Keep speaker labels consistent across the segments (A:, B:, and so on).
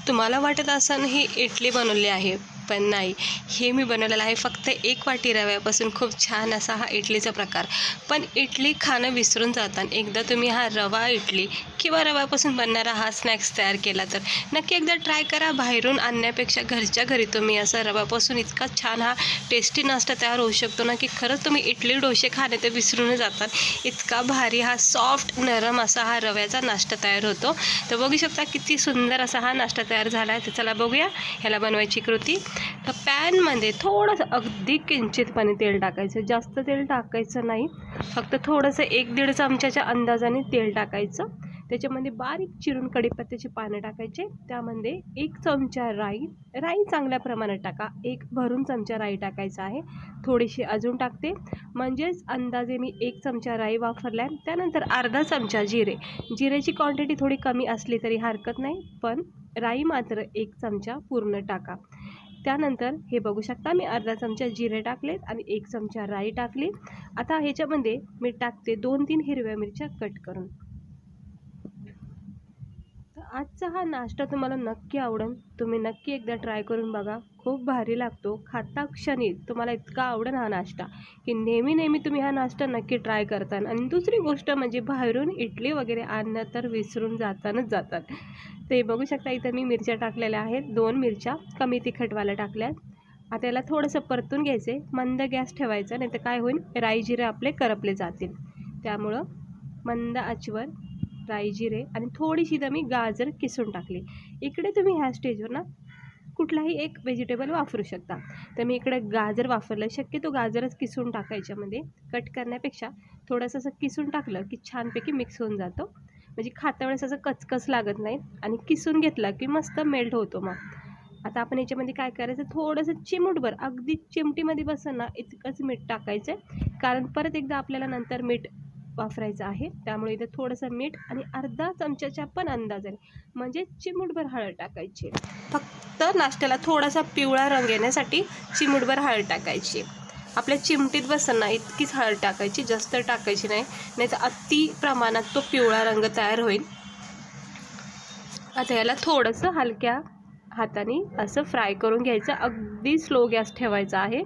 A: तुम्हाला वाटत असेल ही इडली बनवली आहे, पण नाही, हे मी बनवलेलं आहे फक्त 1 वाटी रव्यापासून. खूप छान असा हा इडलीचा प्रकार. पण इडली खाणं विसरून जातात. एकदा तुम्ही हा रवा इडली किंवा रव्यापासून बनणारा हा स्नॅक्स तयार केला तर नक्की एकदा ट्राय करा. बाहेरून आणण्यापेक्षा घरच्या घरी तुम्ही असं रव्यापासून इतका छान हा टेस्टी नाश्ता तयार होऊ शकतो ना, की खरंच तुम्ही इडली डोसे खाणे ते विसरून जातात. इतका भारी हा सॉफ्ट नरम असा हा रव्याचा नाश्ता तयार होतो. तर बघू शकता किती सुंदर असा हा नाश्ता तयार झाला आहे. तर चला बघूया ह्याला बनवायची कृती. तर पॅनमध्ये थोडंसं अगदी किंचितपणे तेल टाकायचं, जास्त तेल टाकायचं नाही, फक्त थोडंसं 1-1.5 चमच्याच्या अंदाजाने तेल टाकायचं. त्याच्यामध्ये बारीक चिरून कढीपत्त्याची पानं टाकायचे. त्यामध्ये 1 चमचा राई चांगल्या प्रमाणात टाका. 1 भरून चमचा राई टाकायचा आहे. थोडीशी अजून टाकते, म्हणजेच अंदाजे मी 1 चमचा राई वापरल्या. त्यानंतर अर्धा चमचा जिरेची क्वांटिटी थोडी कमी असली तरी हरकत नाही, पण राई मात्र 1 चमचा पूर्ण टाका. त्यानंतर हे बघू शकता मी अर्धा चमचा जिरे टाकलेत आणि 1 चमचा राई टाकली. आता ह्याच्यामध्ये मी टाकते 2-3 हिरव्या मिरच्या कट करून. तर आजचा हा नाश्ता तुम्हाला नक्की आवडेल. तुम्ही नक्की एकदा ट्राय करून बघा. खूप भारी लागतो. खाता क्षणी तुम्हाला इतका आवडेल हा नाश्ता की नेहमी तुम्ही हा नाश्ता नक्की ट्राय करता. आणि दुसरी गोष्ट म्हणजे बाहेरून इडली वगैरे आणणं तर विसरून जातात. ते बघू शकता इथं मी मिरच्या टाकलेल्या आहेत. 2 मिरच्या कमी तिखटवाल्या टाकल्यात. आता याला थोडंसं परतून घ्यायचे. मंद गॅस ठेवायचा, नाही तर काय होईल, राई जिरे आपले करपले जातील. त्यामुळं मंद आचेवर राई जिरे आणि थोडीशी मी गाजर किसून टाकली. इकडे तुम्ही ह्या स्टेजवर ना कुठलाही एक व्हेजिटेबल वापरू शकता. तर मी इकडे गाजर वापरलं. शक्यतो गाजरच किसून टाकायच्यामध्ये, कट करण्यापेक्षा थोडंसं असं किसून टाकलं की छानपैकी मिक्स होऊन जातं. म्हणजे खाता वेळेस असं कचकच लागत नाही आणि किसून घेतला की मस्त मेल्ट होतो. मग आता आपण याच्यामध्ये काय करायचं, थोडंसं चिमूटभर, अगदी चिमटीमध्ये बसेल ना इतकंच मीठ टाकायचं आहे, कारण परत एकदा आपल्याला नंतर मीठ वापरायचं आहे. त्यामुळे इथे थोडंसं मीठ आणि अर्धा चमच्याच्या पण अंदाजाने, म्हणजे चिमूटभर हळद टाकायची. फक्त नाश्त्याला थोडासा पिवळा रंग येण्यासाठी चिमूटभर हळद टाकायची. आपल्या चिमटीत बसेल ना इतकीच हळद टाकायची, जास्त टाकायची नाही, नाही तर अति प्रमाणात तो पिवळा रंग तयार होईल. आता याला थोडंसं हलक्या हाताने असं फ्राय करून घ्यायचं. अगदी स्लो गॅस ठेवायचा आहे.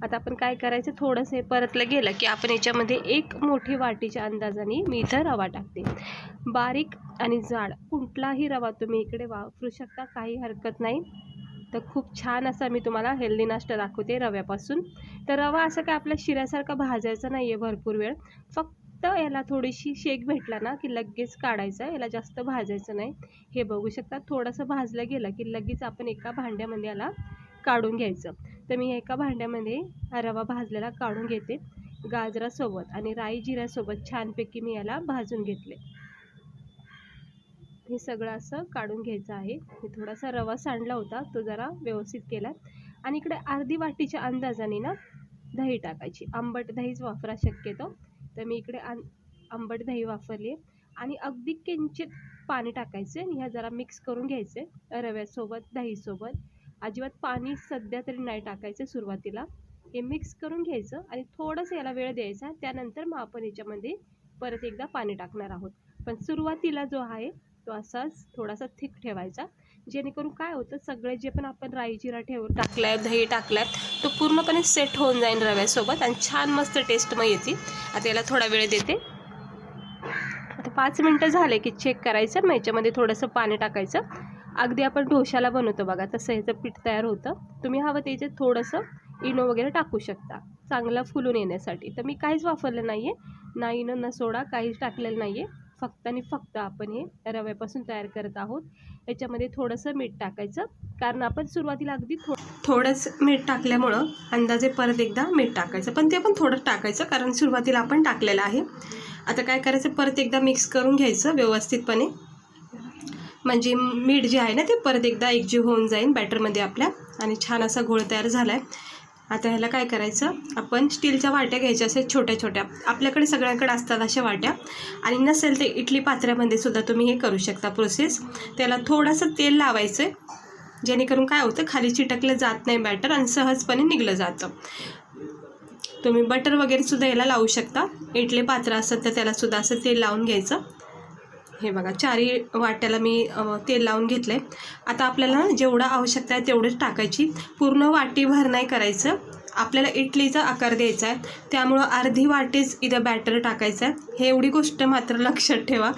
A: आता आपण काय करायचं, थोडंसं परतलं गेलं की आपण याच्यामध्ये 1 मोठी वाटीच्या अंदाजाने मी इथं रवा टाकते. बारीक आणि जाड कुठलाही रवा तुम्ही इकडे वापरू शकता, काही हरकत नाही. तर खूप छान असा मी तुम्हाला हेल्दी नाश्ता दाखवते रव्यापासून. तर रवा असं काय आपल्या शिऱ्यासारखा भाजायचा नाही आहे भरपूर वेळ, फक्त याला थोडीशी शेक भेटला ना की लगेच काढायचं, याला जास्त भाजायचं नाही. हे बघू शकता थोडंसं भाजलं गेलं की लगेच आपण एका भांड्यामध्ये याला काढून घ्यायचं. तर मी एका भांड्यामध्ये हा रवा भाजलेला काढून घेते. गाजरासोबत आणि राई जिऱ्यासोबत छानपैकी मी याला भाजून घेतले. हे सगळं असं काढून घ्यायचं आहे. मी थोडासा रवा सांडला होता, तो जरा व्यवस्थित केला. आणि इकडे अर्धी वाटीच्या अंदाजाने ना दही टाकायची. आंबट दहीच वापरा शक्यतो. तर मी इकडे आंबट दही वापरली आणि अगदी किंचित पाणी टाकायचे आणि ह्या जरा मिक्स करून घ्यायचे रव्यासोबत दहीसोबत. अजिबात पाणी सध्या तरी नाही टाकायचं सुरुवातीला. हे मिक्स करून घ्यायचं आणि थोडंसं याला वेळ द्यायचा. त्यानंतर मग आपण याच्यामध्ये परत एकदा पाणी टाकणार आहोत. पण सुरुवातीला जो आहे तो असाच थोडासा थिक ठेवायचा, जेणेकरून काय होतं, सगळे जे पण आपण राई जिरा टाकलाय, दही टाकलाय, तो पूर्णपणे सेट होऊन जाईल रव्यासोबत आणि छान मस्त टेस्ट मग येते. आता याला थोडा वेळ देते. आता 5 मिनटं झाले की चेक करायचं. मग याच्यामध्ये थोडंसं पाणी टाकायचं. अगदी आपण डोशाला बनवतो बघा तसं ह्याचं पीठ तयार होतं. तुम्ही हवं त्याच्यात थोडंसं इनो वगैरे टाकू शकता चांगला फुलून येण्यासाठी. तर मी काहीच वापरलं नाही आहे, ना इनो ना सोडा, काहीच टाकलेलं नाही आहे. फक्त आणि फक्त आपण हे रव्यापासून तयार करत आहोत. याच्यामध्ये थोडंसं मीठ टाकायचं, कारण आपण सुरुवातीला अगदी थोडंसं मीठ टाकल्यामुळं अंदाजे परत एकदा मीठ टाकायचं, पण ते पण थोडं टाकायचं कारण सुरुवातीला आपण टाकलेलं आहे. आता काय करायचं, परत एकदा मिक्स करून घ्यायचं व्यवस्थितपणे, म्हणजे मीठ जे आहे ना ते परत एकदा एकजीव होऊन जाईल बॅटरमध्ये आपल्या आणि छान असा घोळ तयार झाला आहे. आता ह्याला काय करायचं, आपण स्टीलच्या वाट्या घ्यायच्या असे छोट्या छोट्या, आपल्याकडे सगळ्यांकडे असतात अशा वाट्या, आणि नसेल ते इडली पात्र्यामध्ये सुद्धा तुम्ही हे करू शकता प्रोसेस. त्याला थोडंसं तेल लावायचं आहे, जेणेकरून काय होतं, खाली चिटकलं जात नाही बॅटर आणि सहजपणे निघलं जातं. तुम्ही बटर वगैरे सुद्धा याला लावू शकता. इडली पात्र असेल तर त्याला सुद्धा असं तेल लावून घ्यायचं. हे बघा 4 वाट्याला मी तेल लावून घेतलं आहे. आता आपल्याला जेवढं आवश्यकता आहे तेवढंच टाकायची. पूर्ण वाटीभर नाही करायचं, आपल्याला इडलीचा आकार द्यायचा आहे, त्यामुळं अर्धी वाटीच इथं बॅटर टाकायचं आहे. हे एवढी गोष्ट मात्र लक्षात ठेवा,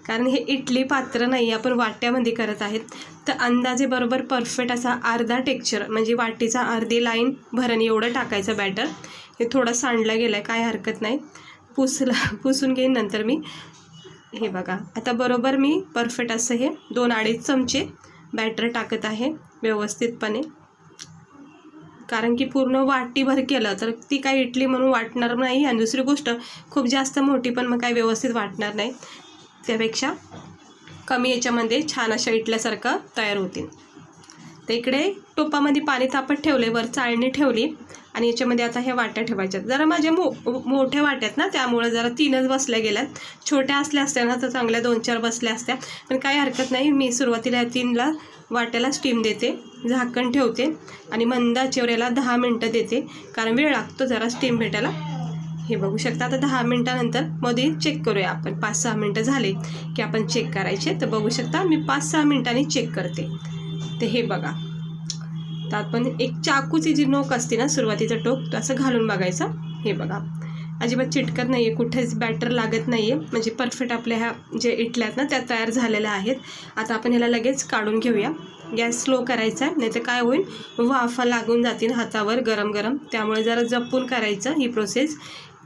A: कारण हे इडली पात्र नाही, आपण वाट्यामध्ये करत आहेत. तर अंदाजे बरोबर परफेक्ट असा अर्धा टेक्स्चर म्हणजे वाटीचा अर्धी लाईन भरण एवढं टाकायचं बॅटर. हे थोडं सांडलं गेलं आहे, काय हरकत नाही, पुसून घेईन नंतर मी. हे बघा आता बरोबर मी परफेक्ट असं हे 2-2.5 चमचे बॅटर टाकत आहे व्यवस्थितपणे, कारण की पूर्ण वाटीभर केलं तर ती काय इडली म्हणून वाटणार नाही, आणि दुसरी गोष्ट खूप जास्त मोठी पण मग काय व्यवस्थित वाटणार नाही. त्यापेक्षा कमी याच्यामध्ये छान अशा इडल्यासारखं तयार होतील. तर इकडे टोपामध्ये पाणी तापत ठेवले, वर चाळणी ठेवली, आणि याच्यामध्ये आता ह्या वाट्या ठेवायच्यात. जरा माझ्या मोठ्या वाट्यात ना, त्यामुळे जरा 3च बसल्या गेल्यात. छोट्या असल्या असत्या ना तर चांगल्या 2-4 बसल्या असत्या, पण काही हरकत नाही. मी सुरुवातीला 3 वाट्याला स्टीम देते, झाकण ठेवते आणि मंद आचेवर याला 10 मिनटं देते, कारण वेळ लागतो जरा स्टीम भेटायला. हे बघू शकता. आता 10 मिनटानंतर मध्ये चेक करूया आपण. 5-6 मिनटं झाले की आपण चेक करायचे. तर बघू शकता मी 5-6 मिनटांनी चेक करते. तर हे बघा, तर आपण एक चाकूची जी नोक असते ना, सुरुवातीचा टोक, तो असं घालून बघायचा. हे बघा अजिबात चिटकत नाही आहे, कुठेच बॅटर लागत नाही आहे, म्हणजे परफेक्ट आपल्या ह्या जे इडल्या आहेत ना त्या तयार झालेल्या आहेत. आता आपण ह्याला लगेच काढून घेऊया. गॅस स्लो करायचा आहे, नाही तर काय होईल, वाफा लागून जातील हातावर गरम गरम. त्यामुळे जरा जपून करायचं ही प्रोसेस.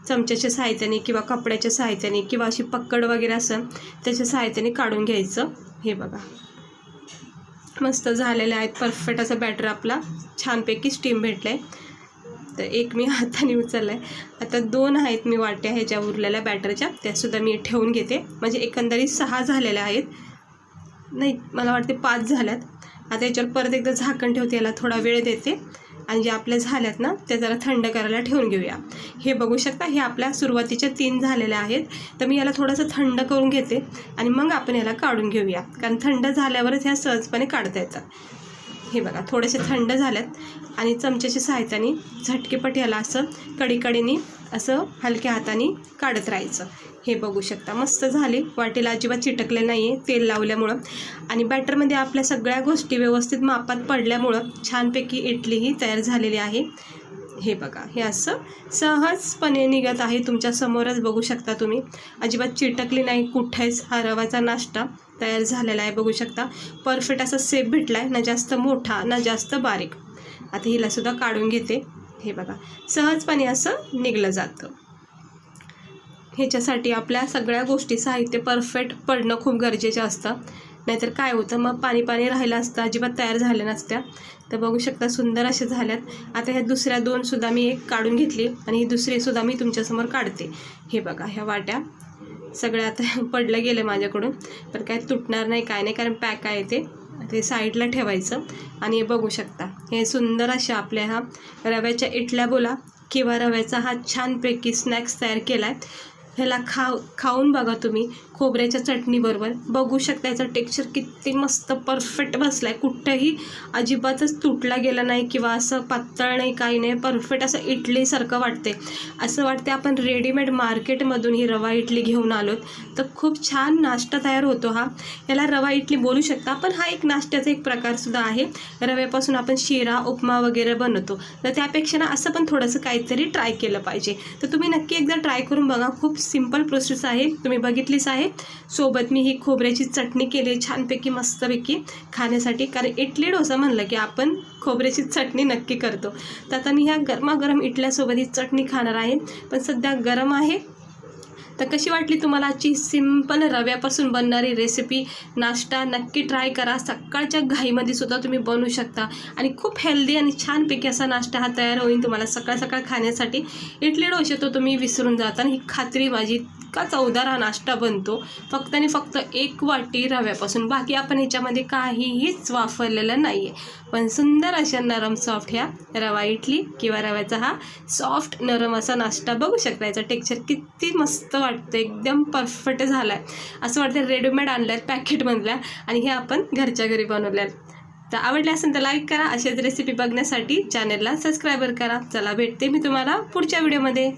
A: चमच्याच्या सहाय्याने किंवा कपड्याच्या सहाय्याने किंवा अशी पक्कड वगैरे असेल त्याच्या सहाय्याने काढून घ्यायचं. हे बघा मस्त झालेले आहेत, परफेक्ट असं बॅटर आपला छानपैकी स्टीम भेटलं आहे. तर एक मी हाताने उचलला आहे. आता 2 आहेत मी वाट्या ह्याच्या उरलेल्या बॅटरच्या, त्यासुद्धा मी ठेवून घेते. म्हणजे एकंदरीत 6 झालेल्या आहेत, नाही मला वाटते 5 झाल्यात. आता याच्यावर परत एकदा झाकण ठेवते, याला थोडा वेळ देते, आणि जे आपल्या झाल्यात ना त्या जरा थंड करायला ठेवून घेऊया. हे बघू शकता, हे आपल्या सुरुवातीच्या 3 झालेल्या आहेत. तर मी याला थोडंसं थंड करून घेते आणि मग आपण याला काढून घेऊया, कारण थंड झाल्यावरच ह्या सहजपणे काढता येतात. हे बघा थोडेसे थंड झाल्यात, आणि चमच्याच्या सहाय्याने झटकेपट याला असं कडेने असं हलक्या हाताने काढत राहायचं. हे बघू शकता मस्त झाली, वाटेला अजिबात चिटकले नाही आहे तेल लावल्यामुळं, आणि बॅटरमध्ये आपल्या सगळ्या गोष्टी व्यवस्थित मापात पडल्यामुळं छानपैकी इडलीही तयार झालेली आहे. हे बघा हे असं सहजपणे निघत आहे, तुमच्या समोरच बघू शकता तुम्ही, अजिबात चिटकली नाही कुठेच. हा रवाचा नाश्ता तयार झालेला आहे, बघू शकता परफेक्ट असा शेप भेटला आहे, ना जास्त मोठा ना जास्त बारीक. आता हिलासुद्धा काढून घेते. हे बघा सहजपणे असं निघलं जातं. ह्याच्यासाठी आपल्या सगळ्या गोष्टी साहित्य परफेक्ट पडणं खूप गरजेचं असतं, नाहीतर काय होतं मग पाणी राहिलं असतं, अजिबात तयार झाल्या नसत्या. तर बघू शकता सुंदर अशा झाल्यात. आता ह्या दुसऱ्या 2सुद्धा मी एक काढून घेतली, आणि ही दुसरीसुद्धा मी तुमच्यासमोर काढते. हे बघा ह्या वाट्या सगळ्या आता पडलं गेलं माझ्याकडून, पण काय तुटणार नाही काय नाही, कारण पॅक आहे ते साईडला ठेवायचं. आणि हे बघू शकता हे सुंदर अशा आपल्या ह्या रव्याच्या इडल्या बोला किंवा रव्याचा हा छानपैकी स्नॅक्स तयार केला आहे. ह्याला खाऊन बघा तुम्ही खोबऱ्याच्या चटणीबरोबर, बघू शकता याचा टेक्स्चर किती मस्त परफेक्ट बसला आहे, कुठंही अजिबातच तुटला गेला नाही किंवा असं पातळ नाही काही नाही, परफेक्ट असं इडलीसारखं वाटते. असं वाटते आपण रेडीमेड मार्केटमधून ही रवा इडली घेऊन आलो. तर खूप छान नाश्ता तयार होतो हा. याला रवा इडली बोलू शकता, पण हा एक नाश्त्याचा एक प्रकारसुद्धा आहे. रव्यापासून आपण शिरा उपमा वगैरे बनवतो, तर त्यापेक्षा ना असं पण थोडंसं काहीतरी ट्राय केलं पाहिजे. तर तुम्ही नक्की एकदा ट्राय करून बघा, खूप सिंपल प्रोसेस आहे, तुम्ही बघितलीच आहे. सोबत मी ही खोबऱ्याची चटणी केली छानपैकी मस्तपैकी खाण्यासाठी, कारण इडली डोसा म्हणलं की आपण खोबऱ्याची चटणी नक्की करतो. तर आता मी ह्या गरमागरम इडल्यासोबत ही चटणी खाणार आहे, पण सध्या गरम आहे. तर कशी वाटली तुम्हाला आजची सिंपल रव्यापासून बनणारी रेसिपी? नाश्ता नक्की ट्राय करा, सकाळच्या घाईमध्ये सुद्धा तुम्ही बनवू शकता, आणि खूप हेल्दी आणि छानपैकी असा नाश्ता हा तयार होईल तुम्हाला सकाळ सकाळ खाण्यासाठी. इडली डोसे तो तुम्ही विसरून जाता, आणि ही खात्री माझी, इतका चवदार हा नाश्ता बनतो फक्त आणि फक्त 1 वाटी रव्यापासून. बाकी आपण ह्याच्यामध्ये काहीच वापरलेलं नाही आहे, पण सुंदर अशा नरम सॉफ्ट ह्या रवा इडली किंवा रव्याचा हा सॉफ्ट नरम असा नाश्ता बघू शकता. याचा टेक्स्चर किती मस्त वाटतं, एकदम परफेक्ट झाला आहे. असं वाटतं रेडीमेड आणल्या आहेत पॅकेटमधल्या, आणि हे आपण घरच्या घरी बनवल्या. तर आवडले असेल तर लाईक करा, अशाच रेसिपी बघण्यासाठी चॅनलला सबस्क्राईबर करा. चला भेटते मी तुम्हाला पुढच्या व्हिडिओमध्ये.